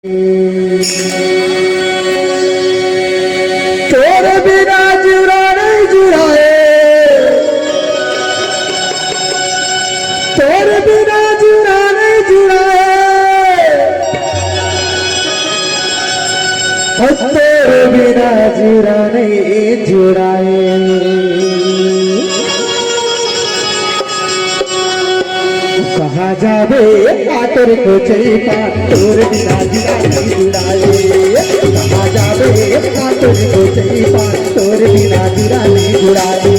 तोरे बिना जुड़ा नहीं जुड़ाए, तोरे बिना जुड़ा नहीं जुड़ाए, और तोरे बिना जुड़ा नहीं जुड़ाए। कहाँ जावे आतर को चैपा तोर बिना जुड़ा नहीं जुड़ाए। कहाँ जावे आतर को चैपा तोर बिना जुड़ा नहीं जुड़ाए।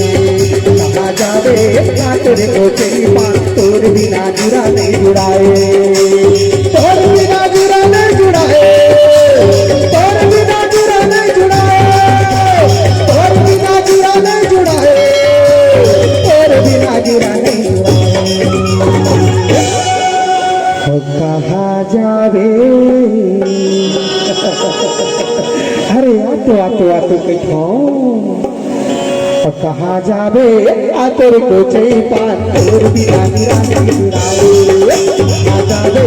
कहाँ जावे आतर को चैपा तोर बिना जुड़ा नहीं जुड़ाए। तोर बिना जुड़ा नहीं जुड़ाए, तोर बिना जुड़ा नहीं जुड़ाए, तोर बिना जुड़ा नहीं जुड़ाए, तोर बिना जुड़ा नहीं जुड़ाए। कहाँ जावे अरे आतो आतो आतो कहो कहाँ जावे आतर को चैपा तोर बिना जुड़ा नहीं जुड़ाए। कहाँ जावे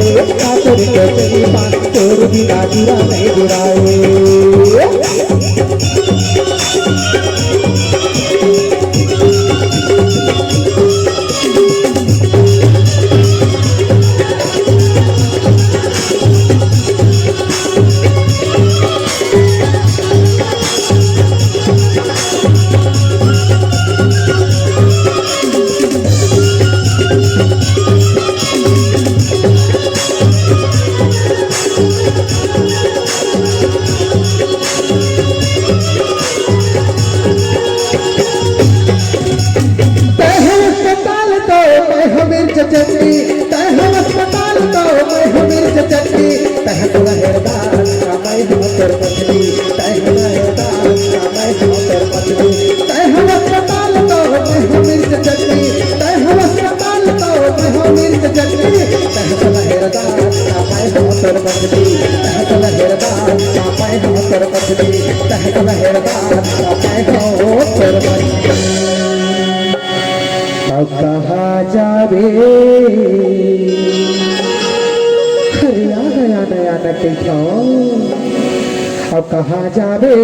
आतर को चैपा तोर बिना जुड़ा नहीं जुड़ाए। चटनी तह अस्पताल तो मैं हम मिर्च चटनी तह लहरदार मैं हम कर पत्नी तह लहरदार मैं हम कर पत्नी तह अस्पताल तो मैं हम मिर्च चटनी तह अस्पताल तो मैं हम मिर्च चटनी तह लहरदार मैं हम कर पत्नी तह लहरदार मैं हम कर पत्नी तह लहरदार मैं हम कर पत्नी। कहाँ जावे नया नया नया अब कहाँ जावे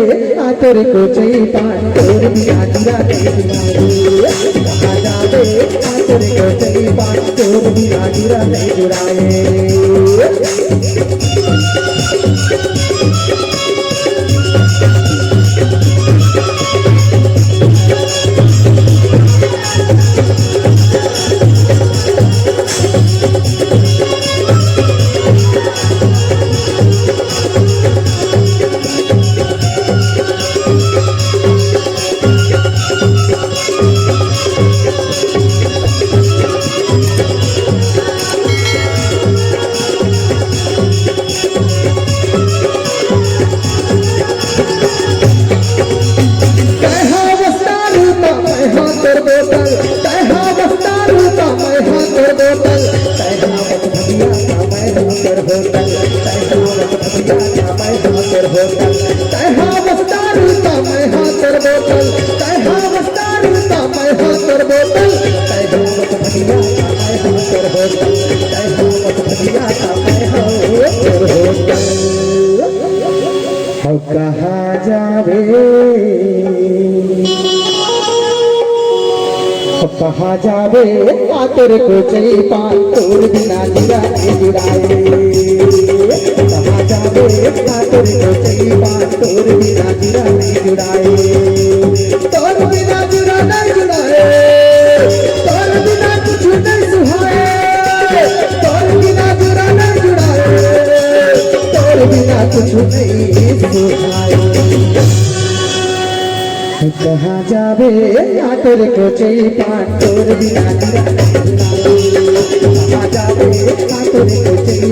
आतर को चैपा तोर बिना जुड़ा नहीं जुड़ाए। कहाँ जावे आतर को चैपा तोर बिना जुड़ा नहीं जुड़ाए। कहाँ जावे कहाँ जावे आतर को चैपा तोर बिना जुड़ा नहीं जुड़ाए। कहाँ जावे आतर को चैपा तोर बिना जुड़ा नहीं जुड़ाए। तोर बिना जुड़ा नहीं जुड़ाए, तोर बिना कुछ नहीं सुहाए, तोर बिना जुड़ा नहीं जुड़ाए, तोर बिना कुछ नहीं सुहाए। कहाँ जावे आतर को चैपा तोर बिना जुड़ा नहीं जुड़ाए। कहाँ जावे आतर को चैपा